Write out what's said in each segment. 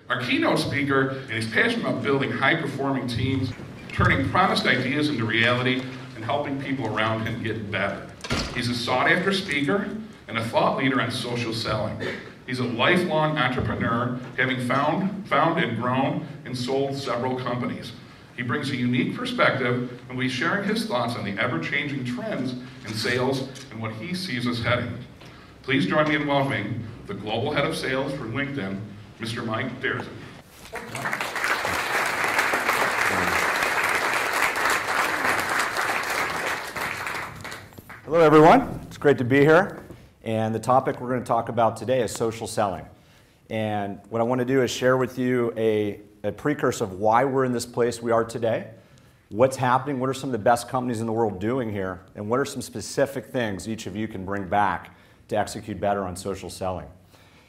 Our keynote speaker, and he's passionate about building high-performing teams, turning promised ideas into reality, and helping people around him get better. He's a sought-after speaker and a thought leader on social selling. He's a lifelong entrepreneur, having found and grown and sold several companies. He brings a unique perspective, and we'll be sharing his thoughts on the ever-changing trends in sales and what he sees us heading. Please join me in welcoming the Global Head of Sales for LinkedIn, Mr. Mike Derrick. Hello everyone, it's great to be here. And the topic we're going to talk about today is social selling. And what I want to do is share with you a precursor of why we're in this place we are today, what's happening, what are some of the best companies in the world doing here, and what are some specific things each of you can bring back to execute better on social selling.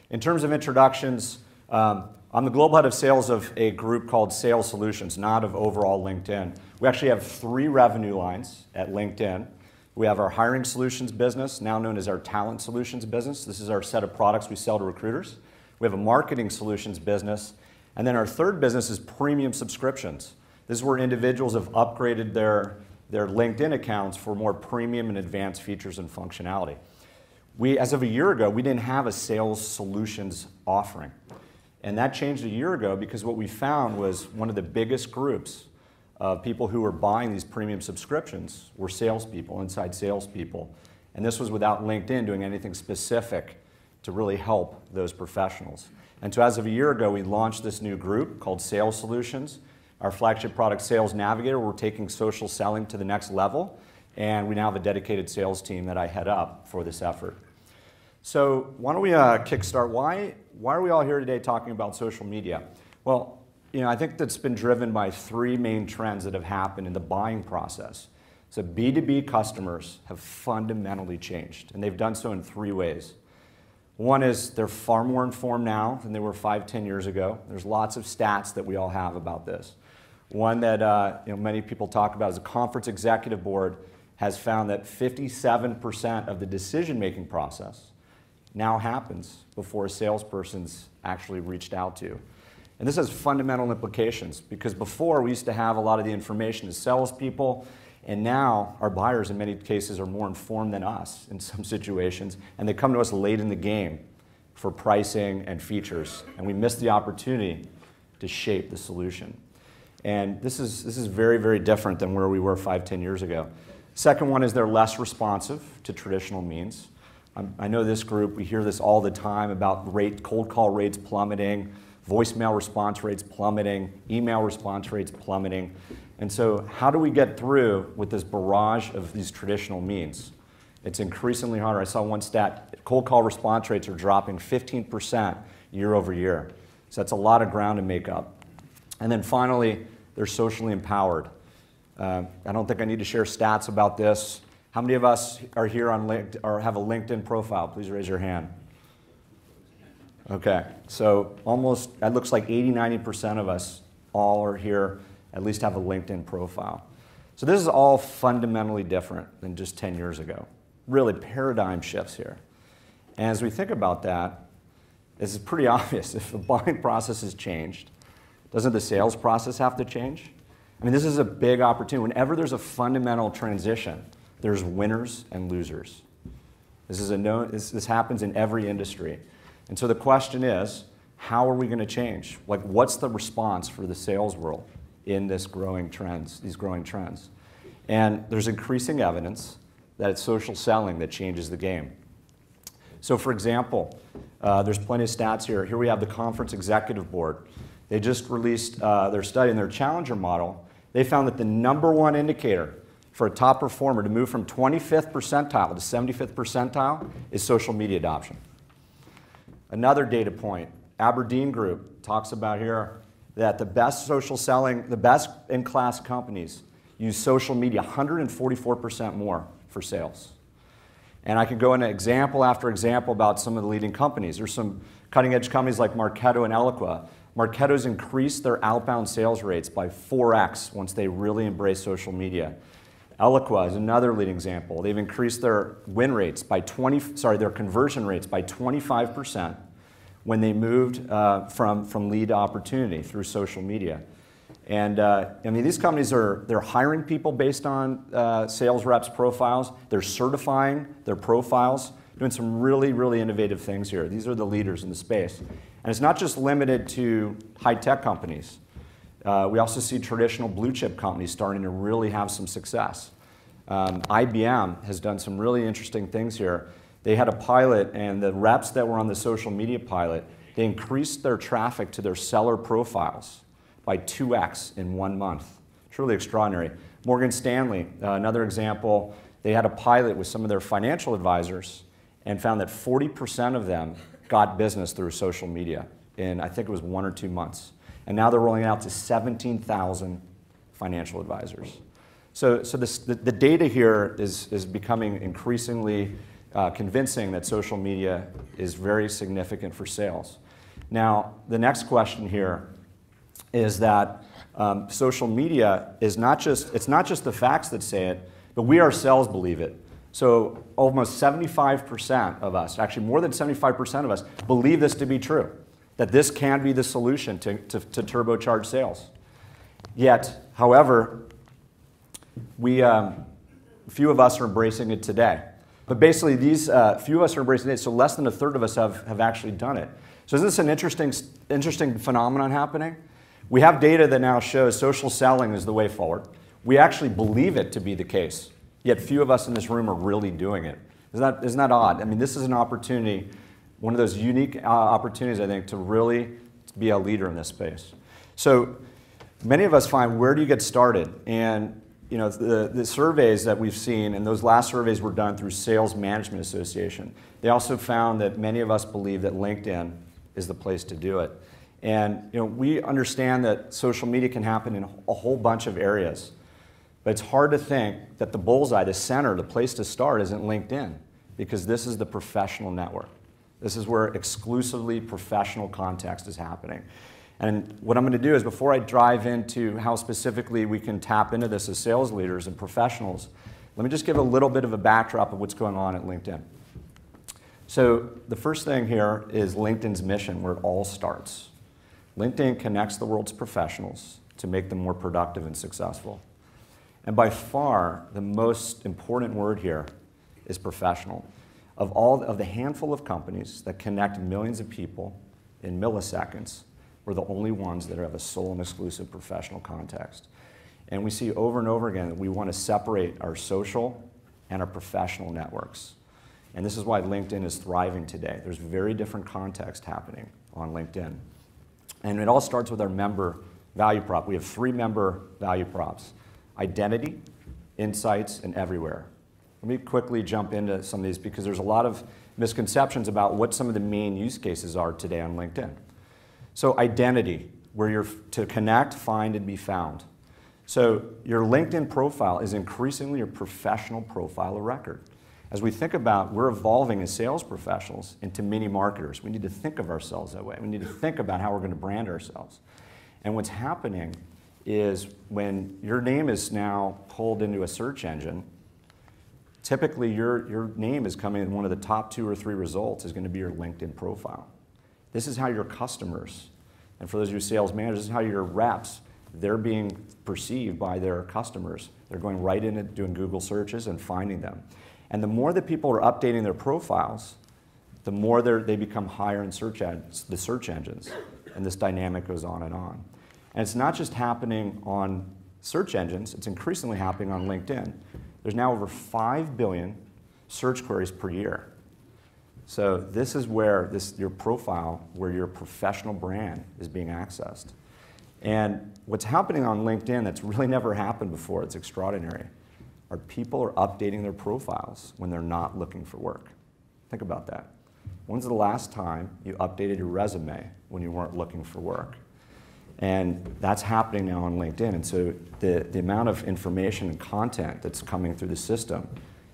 In terms of introductions, I'm the global head of sales of a group called Sales Solutions, not of overall LinkedIn. We actually have 3 revenue lines at LinkedIn. We have our hiring solutions business, now known as our talent solutions business. This is our set of products we sell to recruiters. We have a marketing solutions business. And then our third business is premium subscriptions. This is where individuals have upgraded their LinkedIn accounts for more premium and advanced features and functionality. As of a year ago, we didn't have a sales solutions offering. And that changed a year ago because what we found was one of the biggest groups of people who were buying these premium subscriptions were salespeople, inside salespeople. And this was without LinkedIn doing anything specific to really help those professionals. And so as of a year ago, we launched this new group called Sales Solutions. Our flagship product, Sales Navigator, we're taking social selling to the next level. And we now have a dedicated sales team that I head up for this effort. So why don't we kickstart? Why are we all here today talking about social media? Well, I think that's been driven by 3 main trends that have happened in the buying process. So B2B customers have fundamentally changed, and they've done so in 3 ways. One is they're far more informed now than they were 5, 10 years ago. There's lots of stats that we all have about this. One that many people talk about is a conference executive board has found that 57% of the decision-making process now happens before a salesperson's actually reached out to. And this has fundamental implications because before we used to have a lot of the information as salespeople, and now our buyers in many cases are more informed than us in some situations, and they come to us late in the game for pricing and features, and we miss the opportunity to shape the solution. And this is very, very different than where we were 5, 10 years ago. Second one is they're less responsive to traditional means. I know this group, we hear this all the time about cold call rates plummeting, voicemail response rates plummeting, email response rates plummeting. And so how do we get through with this barrage of these traditional means? It's increasingly harder. I saw one stat, cold call response rates are dropping 15% year over year. So that's a lot of ground to make up. And then finally, they're socially empowered. I don't think I need to share stats about this. How many of us are here on LinkedIn or have a LinkedIn profile? Please raise your hand. Okay, so it looks like 80–90% of us all are here, at least have a LinkedIn profile. So this is all fundamentally different than just 10 years ago. Really paradigm shifts here. And as we think about that, this is pretty obvious. If the buying process has changed, doesn't the sales process have to change? I mean, this is a big opportunity. Whenever there's a fundamental transition, there's winners and losers. This happens in every industry. And so the question is, how are we going to change? Like, what's the response for the sales world in these growing trends? And there's increasing evidence that it's social selling that changes the game. So for example, there's plenty of stats here. Here we have the conference executive board. They just released their study in their challenger model. They found that the #1 indicator for a top performer to move from 25th percentile to 75th percentile is social media adoption. Another data point, Aberdeen Group talks about here that the best social selling, the best in-class companies use social media 144% more for sales. And I could go into example after example about some of the leading companies. There's some cutting-edge companies like Marketo and Eloqua. Marketo's increased their outbound sales rates by 4x once they really embrace social media. Eloqua is another leading example. They've increased their win rates by their conversion rates by 25% when they moved from lead to opportunity through social media. And I mean, these companies they're hiring people based on sales reps' profiles. They're certifying their profiles, doing some really, really innovative things here. These are the leaders in the space. And it's not just limited to high-tech companies. We also see traditional blue-chip companies starting to really have some success. IBM has done some really interesting things here. They had a pilot, and the reps that were on the social media pilot, they increased their traffic to their seller profiles by 2x in 1 month. Truly extraordinary. Morgan Stanley, another example, they had a pilot with some of their financial advisors and found that 40% of them got business through social media in, I think it was 1 or 2 months. And now they're rolling out to 17,000 financial advisors. So the data here is becoming increasingly convincing that social media is very significant for sales. Now, the next question here is that social media is it's not just the facts that say it, but we ourselves believe it. So almost 75% of us, actually more than 75% of us, believe this to be true, that this can be the solution to turbocharge sales. Yet, however, few of us are embracing it today. But basically, these few of us are embracing it, so less than a third of us have actually done it. So isn't this an interesting phenomenon happening? We have data that now shows social selling is the way forward. We actually believe it to be the case, yet few of us in this room are really doing it. Isn't that odd? I mean, this is an opportunity, one of those unique opportunities, I think, to really be a leader in this space. So many of us find, where do you get started? And you know, the surveys that we've seen, and those last surveys were done through Sales Management Association. They also found that many of us believe that LinkedIn is the place to do it. And you know, we understand that social media can happen in a whole bunch of areas. But it's hard to think that the bullseye, the center, the place to start isn't LinkedIn, because this is the professional network. This is where exclusively professional context is happening. And what I'm going to do is, before I dive into how specifically we can tap into this as sales leaders and professionals, let me just give a little bit of a backdrop of what's going on at LinkedIn. So the first thing here is LinkedIn's mission, where it all starts. LinkedIn connects the world's professionals to make them more productive and successful. And by far, the most important word here is professional. Of the handful of companies that connect millions of people in milliseconds, we're the only ones that have a sole and exclusive professional context. And we see over and over again that we want to separate our social and our professional networks. And this is why LinkedIn is thriving today. There's very different context happening on LinkedIn. And it all starts with our member value prop. We have 3 member value props: identity, insights, and everywhere. Let me quickly jump into some of these, because there's a lot of misconceptions about what some of the main use cases are today on LinkedIn. So identity, where you're to connect, find, and be found. So your LinkedIn profile is increasingly your professional profile of record. As we think about, we're evolving as sales professionals into mini marketers. We need to think of ourselves that way. We need to think about how we're going to brand ourselves. And what's happening is, when your name is now pulled into a search engine, typically your name is coming in one of the top 2 or 3 results is going to be your LinkedIn profile. This is how your customers, and for those of you sales managers, this is how your reps, they're being perceived by their customers. They're going right in and doing Google searches and finding them. And the more that people are updating their profiles, the more they become higher in the search engines. And this dynamic goes on and on. And it's not just happening on search engines, it's increasingly happening on LinkedIn. There's now over 5 billion search queries per year. So this is where your profile, where your professional brand is being accessed. And what's happening on LinkedIn that's really never happened before, it's extraordinary, are people are updating their profiles when they're not looking for work. Think about that. When's the last time you updated your resume when you weren't looking for work? And that's happening now on LinkedIn. And so the amount of information and content that's coming through the system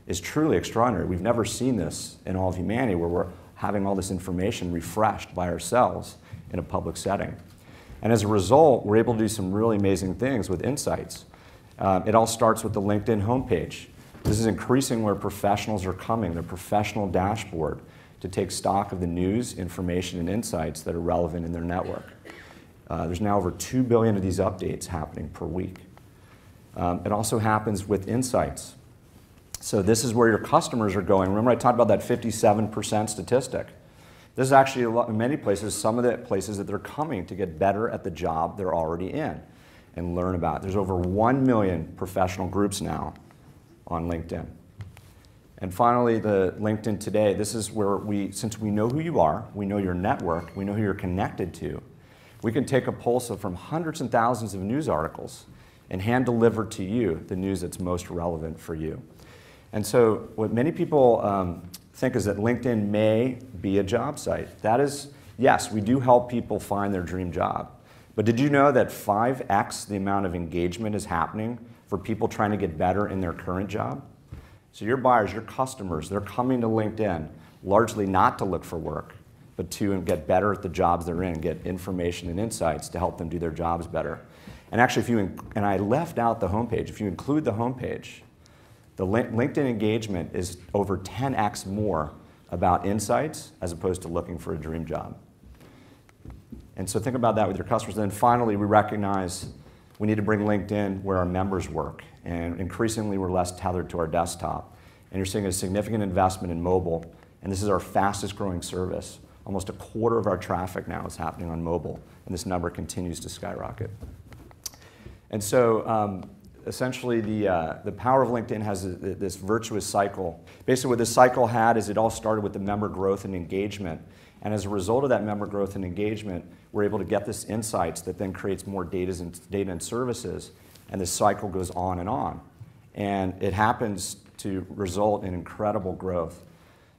is truly extraordinary. We've never seen this in all of humanity, where we're having all this information refreshed by ourselves in a public setting. And as a result, we're able to do some really amazing things with insights. It all starts with the LinkedIn homepage. This is increasing where professionals are coming, their professional dashboard, to take stock of the news, information, and insights that are relevant in their network. There's now over 2 billion of these updates happening per week. It also happens with insights. So this is where your customers are going. Remember I talked about that 57% statistic. This is actually in many places, some of the places that they're coming to get better at the job they're already in and learn about. There's over 1 million professional groups now on LinkedIn. And finally, the LinkedIn Today. This is where since we know who you are, we know your network, we know who you're connected to, we can take a pulse from hundreds and thousands of news articles and hand deliver to you the news that's most relevant for you. And so what many people think is that LinkedIn may be a job site. That is, yes, we do help people find their dream job. But did you know that 5x the amount of engagement is happening for people trying to get better in their current job? So your buyers, your customers, they're coming to LinkedIn largely not to look for work, but to get better at the jobs they're in, get information and insights to help them do their jobs better. And actually, and I left out the homepage. If you include the homepage, the LinkedIn engagement is over 10x more about insights as opposed to looking for a dream job. And so think about that with your customers. And then finally, we recognize we need to bring LinkedIn where our members work. And increasingly, we're less tethered to our desktop. And you're seeing a significant investment in mobile. And this is our fastest growing service. Almost a quarter of our traffic now is happening on mobile. And this number continues to skyrocket. And so essentially, the power of LinkedIn has this virtuous cycle. Basically, what this cycle had is it all started with the member growth and engagement. And as a result of that member growth and engagement, we're able to get this insights that then creates more data and services. And this cycle goes on. And it happens to result in incredible growth.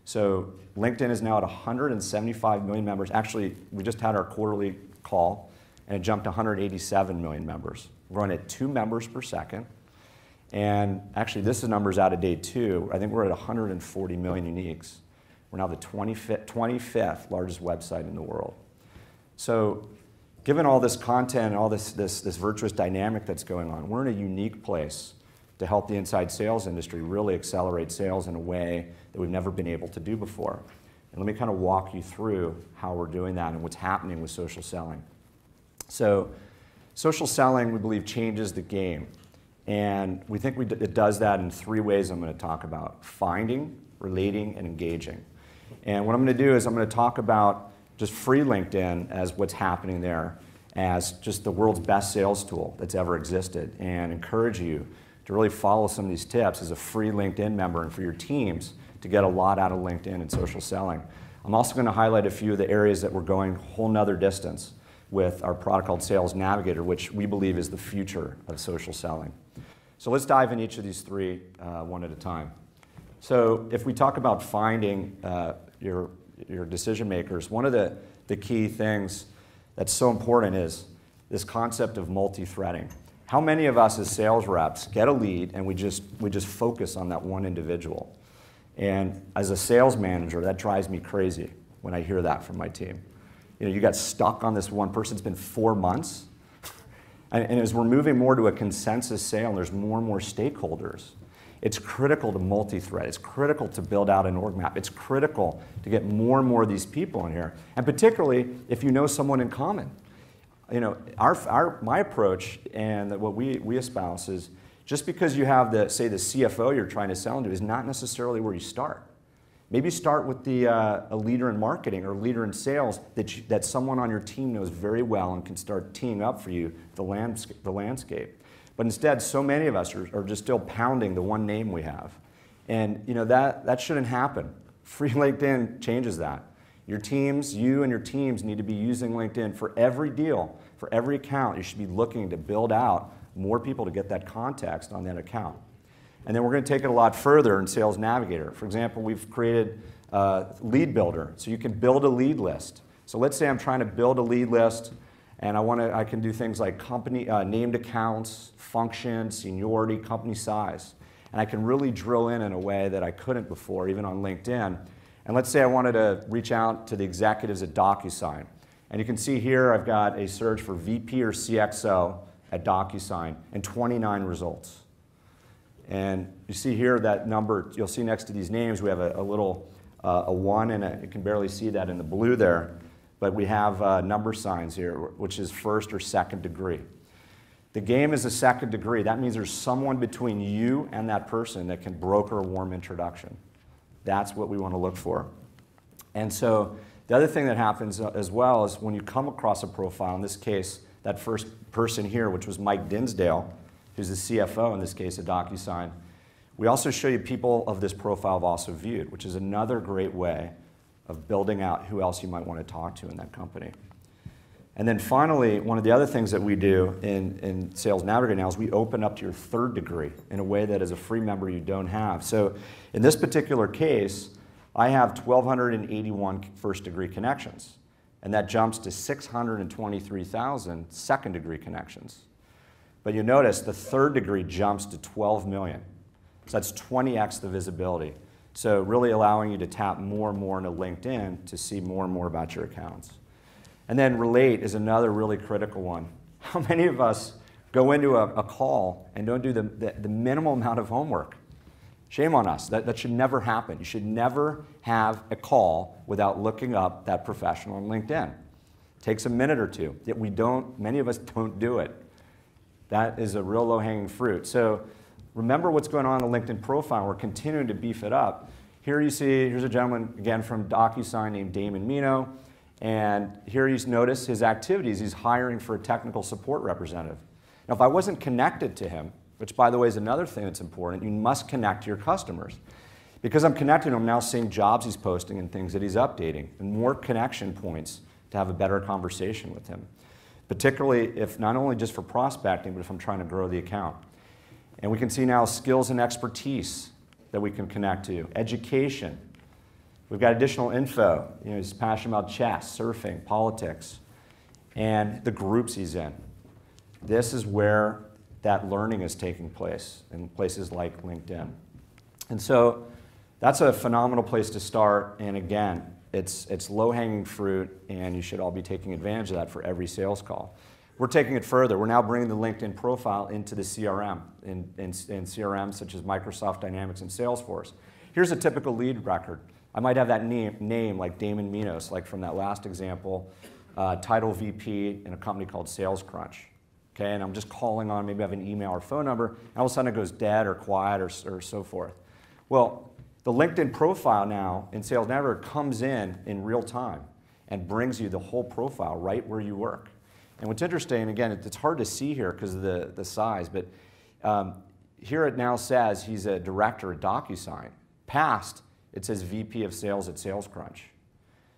So LinkedIn is now at 175 million members. Actually, we just had our quarterly call, and it jumped to 187 million members. We're running at 2 members per second. And actually, this number's out of date too. I think we're at 140 million uniques. We're now the 25th largest website in the world. So given all this content and all this virtuous dynamic that's going on, we're in a unique place to help the inside sales industry really accelerate sales in a way that we've never been able to do before. And let me kind of walk you through how we're doing that and what's happening with social selling. So social selling, we believe, changes the game. And we think it does that in 3 ways I'm going to talk about: finding, relating, and engaging. And what I'm going to do is I'm going to talk about just free LinkedIn as what's happening there, as just the world's best sales tool that's ever existed, and encourage you to really follow some of these tips as a free LinkedIn member and for your teams to get a lot out of LinkedIn and social selling. I'm also going to highlight a few of the areas that we're going a whole nother distance with our product called Sales Navigator, which we believe is the future of social selling. So let's dive in each of these 3 one at a time. So if we talk about finding your decision makers, one of the key things that's so important is this concept of multi-threading. How many of us as sales reps get a lead and we just focus on that one individual? And as a sales manager, that drives me crazy when I hear that from my team. You know, you got stuck on this one person. It's been 4 months. And as we're moving more to a consensus sale, and there's more and more stakeholders, it's critical to multi-thread. It's critical to build out an org map. It's critical to get more and more of these people in here, and particularly if you know someone in common. You know, my approach and what we espouse is just because you have say the CFO you're trying to sell into is not necessarily where you start. Maybe start with a leader in marketing or a leader in sales that someone on your team knows very well and can start teeing up for you the landscape. But instead, so many of us are just still pounding the one name we have. And you know, that shouldn't happen. Free LinkedIn changes that. Your teams, you and your teams need to be using LinkedIn for every deal, for every account. You should be looking to build out more people to get that context on that account. And then we're going to take it a lot further in Sales Navigator. For example, we've created a lead builder, so you can build a lead list. So let's say I'm trying to build a lead list, and I can do things like company named accounts, function, seniority, company size. And I can really drill in a way that I couldn't before, even on LinkedIn. And let's say I wanted to reach out to the executives at DocuSign. And you can see here I've got a search for VP or CXO at DocuSign and 29 results. And you see here that number, you'll see next to these names, we have a little a 1 and you can barely see that in the blue there, but we have number signs here, which is first or second degree. The game is a second degree. That means there's someone between you and that person that can broker a warm introduction. That's what we want to look for. And so the other thing that happens as well is when you come across a profile, in this case, that first person here, which was Mike Dinsdale, who's the CFO in this case at DocuSign, we also show you people of this profile have also viewed, which is another great way of building out who else you might want to talk to in that company. And then finally, one of the other things that we do in Sales Navigator now is we open up to your third degree in a way that as a free member you don't have. So in this particular case, I have 1,281 first degree connections, and that jumps to 623,000 second degree connections. But you notice the third degree jumps to 12 million. So that's 20x the visibility. So really allowing you to tap more and more into LinkedIn to see more and more about your accounts. And then relate is another really critical one. How many of us go into a call and don't do the minimal amount of homework? Shame on us. That should never happen. You should never have a call without looking up that professional on LinkedIn. It takes a minute or two. Yet many of us don't do it. That is a real low-hanging fruit. So remember what's going on in the LinkedIn profile. We're continuing to beef it up. Here you see, here's a gentleman, again, from DocuSign named Damon Mino. And here you notice his activities. He's hiring for a technical support representative. Now, if I wasn't connected to him, which, by the way, is another thing that's important, you must connect to your customers. Because I'm connecting to him, I'm now seeing jobs he's posting and things that he's updating, and more connection points to have a better conversation with him, particularly if not only just for prospecting, but if I'm trying to grow the account. And we can see now skills and expertise that we can connect to, education. We've got additional info. You know, he's passionate about chess, surfing, politics, and the groups he's in. This is where that learning is taking place in places like LinkedIn. And so that's a phenomenal place to start. And again, it's low-hanging fruit, and you should all be taking advantage of that for every sales call. We're taking it further. We're now bringing the LinkedIn profile into the CRM, in CRMs such as Microsoft Dynamics and Salesforce. Here's a typical lead record. I might have that name like Damon Minos, like from that last example, title VP in a company called SalesCrunch. Okay, and I'm just calling on, maybe I have an email or phone number, and all of a sudden it goes dead or quiet or so forth. Well, the LinkedIn profile now in Sales Navigator comes in real time and brings you the whole profile right where you work. And what's interesting, again, it's hard to see here because of the size, but here it now says he's a director at DocuSign. Past, it says VP of Sales at SalesCrunch.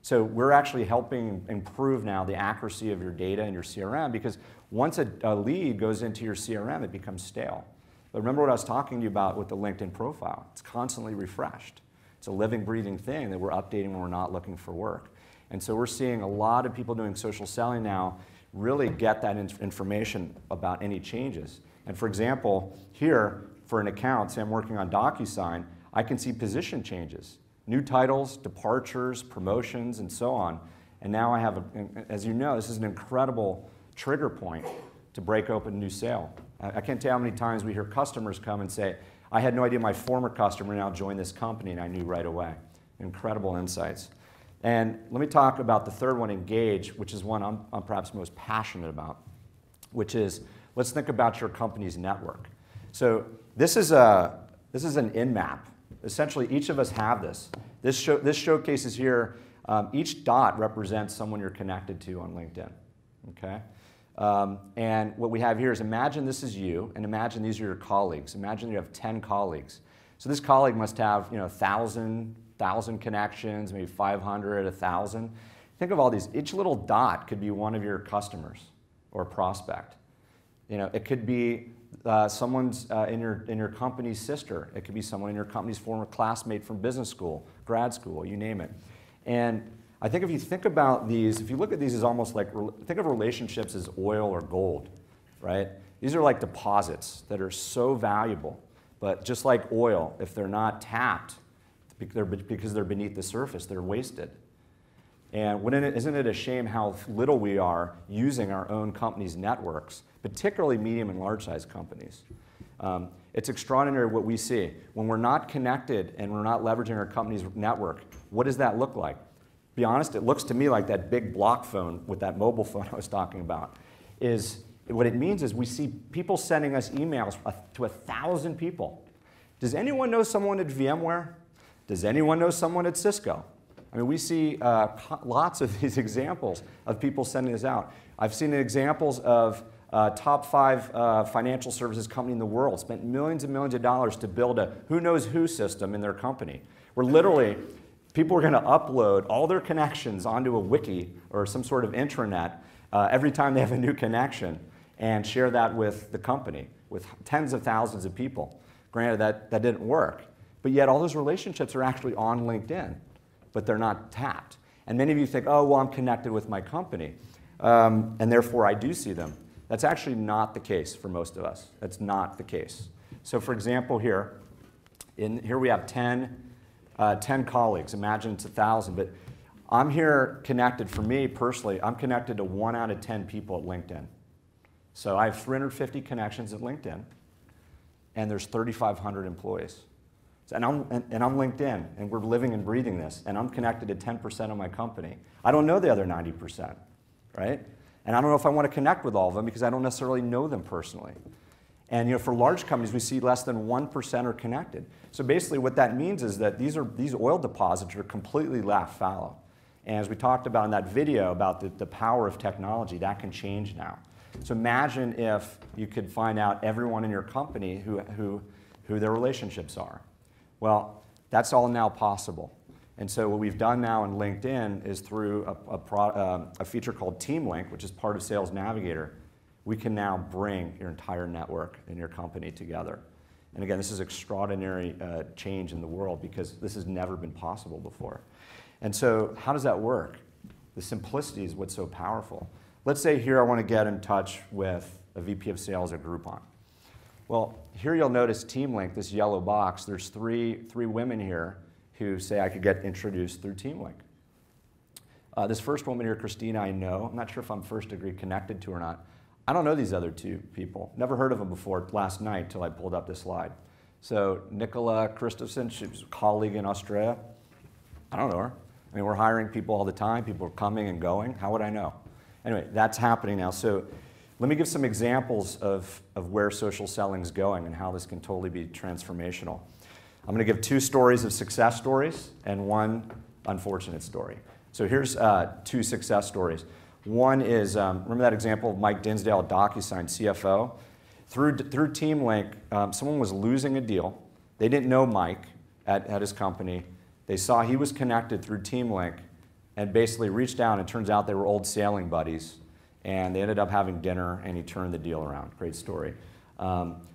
So we're actually helping improve now the accuracy of your data in your CRM, because once a lead goes into your CRM, it becomes stale. But remember what I was talking to you about with the LinkedIn profile. It's constantly refreshed. It's a living, breathing thing that we're updating when we're not looking for work. And so we're seeing a lot of people doing social selling now really get that information about any changes. And for example, here for an account, say I'm working on DocuSign, I can see position changes, new titles, departures, promotions, and so on. And now I have, as you know, this is an incredible trigger point to break open a new sale. I can't tell you how many times we hear customers come and say, I had no idea my former customer now joined this company, and I knew right away. Incredible insights. And let me talk about the third one, engage, which is one I'm perhaps most passionate about, which is, let's think about your company's network. So this is an in-map. Essentially, each of us have this. This showcases here, each dot represents someone you're connected to on LinkedIn, okay? And what we have here is, imagine this is you, and imagine these are your colleagues. Imagine you have 10 colleagues. So this colleague must have 1,000 connections, maybe 500, 1,000. Think of all these. Each little dot could be one of your customers or prospect. It could be someone's in your company's sister. It could be someone in your company's former classmate from business school, grad school, you name it. And I think if you think about these, if you look at these as almost like, think of relationships as oil or gold, right? These are like deposits that are so valuable, but just like oil, if they're not tapped, because they're beneath the surface, they're wasted. And isn't it a shame how little we are using our own company's networks, particularly medium and large-sized companies? It's extraordinary what we see. When we're not connected and we're not leveraging our company's network, what does that look like? To be honest, it looks to me like that big block phone with that mobile phone I was talking about. What it means is we see people sending us emails to 1,000 people. Does anyone know someone at VMware? Does anyone know someone at Cisco? I mean, we see lots of these examples of people sending this out. I've seen examples of top 5 financial services company in the world spent millions and millions of dollars to build a who knows who system in their company, where literally people are going to upload all their connections onto a wiki or some sort of intranet every time they have a new connection and share that with the company, with tens of thousands of people. Granted, that didn't work, but yet all those relationships are actually on LinkedIn, but they're not tapped. And many of you think, oh, well, I'm connected with my company, and therefore I do see them. That's actually not the case for most of us. That's not the case. So for example, here we have 10 colleagues. Imagine it's 1,000, but I'm here connected, for me personally, I'm connected to 1 out of 10 people at LinkedIn. So I have 350 connections at LinkedIn, and there's 3,500 employees. And I'm LinkedIn, and we're living and breathing this, and I'm connected to 10% of my company. I don't know the other 90%, right? And I don't know if I want to connect with all of them because I don't necessarily know them personally. And for large companies, we see less than 1% are connected. So basically what that means is that these oil deposits are completely left fallow. And as we talked about in that video about the power of technology, that can change now. So imagine if you could find out everyone in your company who their relationships are. Well, that's all now possible. And so what we've done now in LinkedIn is through a feature called Team Link, which is part of Sales Navigator, we can now bring your entire network and your company together. And again, this is extraordinary change in the world because this has never been possible before. And so how does that work? The simplicity is what's so powerful. Let's say here I want to get in touch with a VP of Sales at Groupon. Well, here you'll notice Team Link, this yellow box. There's three women here who say I could get introduced through Team Link. This first woman here, Christina, I know. I'm not sure if I'm first degree connected to her or not. I don't know these other 2 people. Never heard of them before last night until I pulled up this slide. So Nicola Christopherson, she was a colleague in Australia. I don't know her. I mean, we're hiring people all the time. People are coming and going. How would I know? Anyway, that's happening now. So let me give some examples of where social selling is going and how this can totally be transformational. I'm going to give 2 stories of success stories and 1 unfortunate story. So here's 2 success stories. One is, remember that example of Mike Dinsdale at DocuSign, CFO? Through Team Link, someone was losing a deal. They didn't know Mike at his company. They saw he was connected through Team Link and basically reached out, and it turns out they were old sailing buddies. And they ended up having dinner, and he turned the deal around. Great story.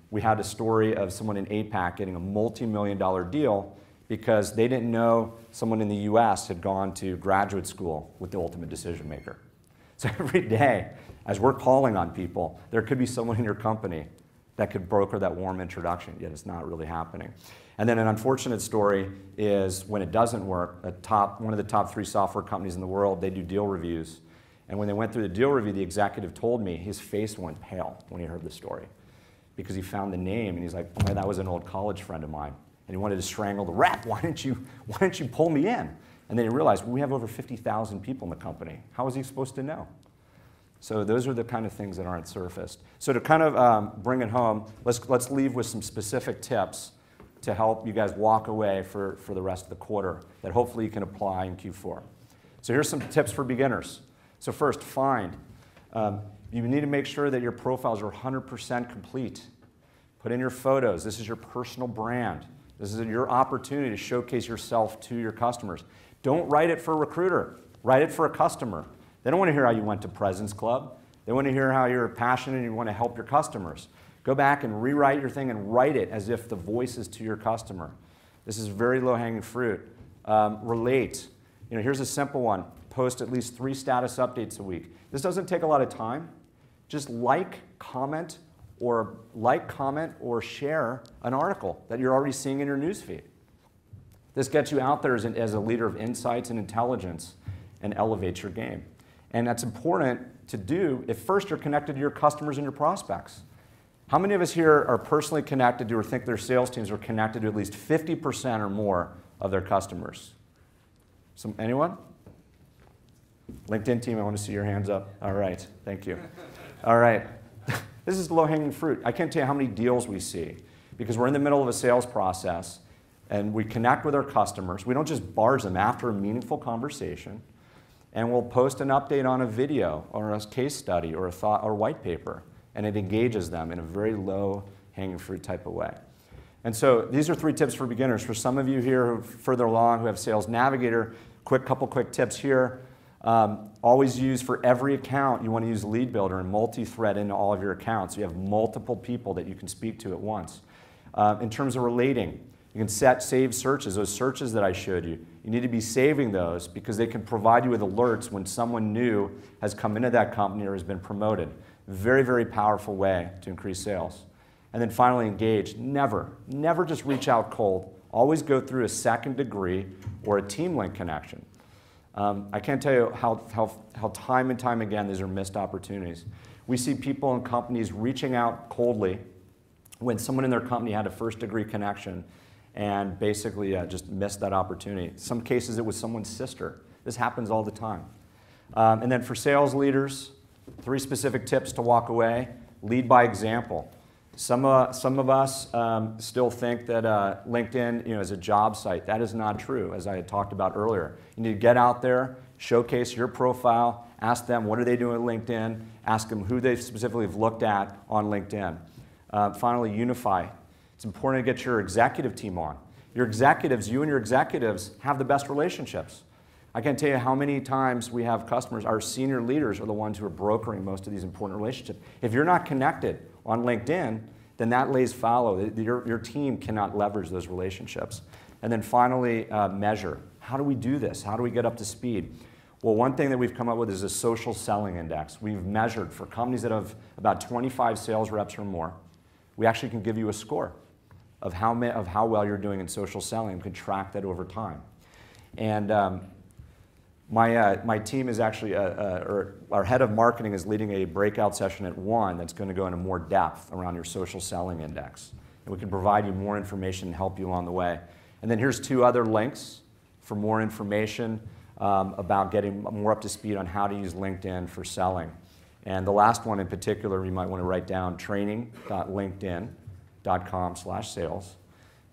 We had a story of someone in APAC getting a multi-million-dollar deal because they didn't know someone in the US had gone to graduate school with the ultimate decision maker. So every day, as we're calling on people, there could be someone in your company that could broker that warm introduction, yet it's not really happening. And then an unfortunate story is when it doesn't work, one of the top 3 software companies in the world, they do deal reviews. And when they went through the deal review, the executive told me his face went pale when he heard the story because he found the name and he's like, oh, that was an old college friend of mine. And he wanted to strangle the rep. Why didn't you pull me in? And then he realized, well, we have over 50,000 people in the company. How was he supposed to know? So those are the kind of things that aren't surfaced. So to kind of bring it home, let's leave with some specific tips to help you guys walk away for the rest of the quarter that hopefully you can apply in Q4. So here's some tips for beginners. So first, find. You need to make sure that your profiles are 100% complete. Put in your photos. This is your personal brand. This is your opportunity to showcase yourself to your customers. Don't write it for a recruiter. Write it for a customer. They don't want to hear how you went to President's Club. They want to hear how you're passionate and you want to help your customers. Go back and rewrite your thing and write it as if the voice is to your customer. This is very low-hanging fruit. Relate. Here's a simple one. Post at least 3 status updates a week. This doesn't take a lot of time. Just comment, or share an article that you're already seeing in your newsfeed. This gets you out there as a leader of insights and intelligence and elevates your game. And that's important to do if first you're connected to your customers and your prospects. How many of us here are personally connected to or think their sales teams are connected to at least 50% or more of their customers? Anyone? LinkedIn team, I want to see your hands up. All right, thank you. All right, this is low-hanging fruit. I can't tell you how many deals we see because we're in the middle of a sales process and we connect with our customers. We don't just barge them after a meaningful conversation, and we'll post an update on a video or a case study or a thought or white paper, and it engages them in a very low-hanging fruit type of way. And so these are 3 tips for beginners. For some of you here who are further along who have Sales Navigator, couple quick tips here. Always use for every account, you want to use Lead Builder and multi-thread into all of your accounts. You have multiple people that you can speak to at once. In terms of relating, you can save searches, those searches that I showed you. You need to be saving those because they can provide you with alerts when someone new has come into that company or has been promoted. Very, very powerful way to increase sales. And then finally, engage. Never just reach out cold. Always go through a second degree or a team link connection. I can't tell you how time and time again these are missed opportunities. We see people in companies reaching out coldly when someone in their company had a first degree connection and basically just missed that opportunity. In some cases it was someone's sister. This happens all the time. And then for sales leaders, 3 specific tips to walk away. Lead by example. Some of us still think that LinkedIn is a job site. That is not true, as I had talked about earlier. You need to get out there, showcase your profile, ask them what are they doing with LinkedIn, ask them who they specifically have looked at on LinkedIn. Finally, unify. It's important to get your executive team on. Your executives, you and your executives have the best relationships. I can't tell you how many times we have customers, our senior leaders are the ones who are brokering most of these important relationships. If you're not connected on LinkedIn, then that lays fallow. Your team cannot leverage those relationships. And then finally, measure. How do we do this? How do we get up to speed? Well, one thing that we've come up with is a social selling index. We've measured for companies that have about 25 sales reps or more. We actually can give you a score of how well you're doing in social selling. We can track that over time. And my team is actually, or our head of marketing is leading a breakout session at 1 that's going to go into more depth around your social selling index. And we can provide you more information and help you along the way. And then here's 2 other links for more information about getting more up to speed on how to use LinkedIn for selling. And the last one in particular, you might want to write down training.linkedin.com/sales,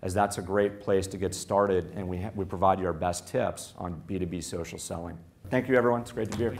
as that's a great place to get started, and we provide you our best tips on B2B social selling. Thank you, everyone. It's great to be here.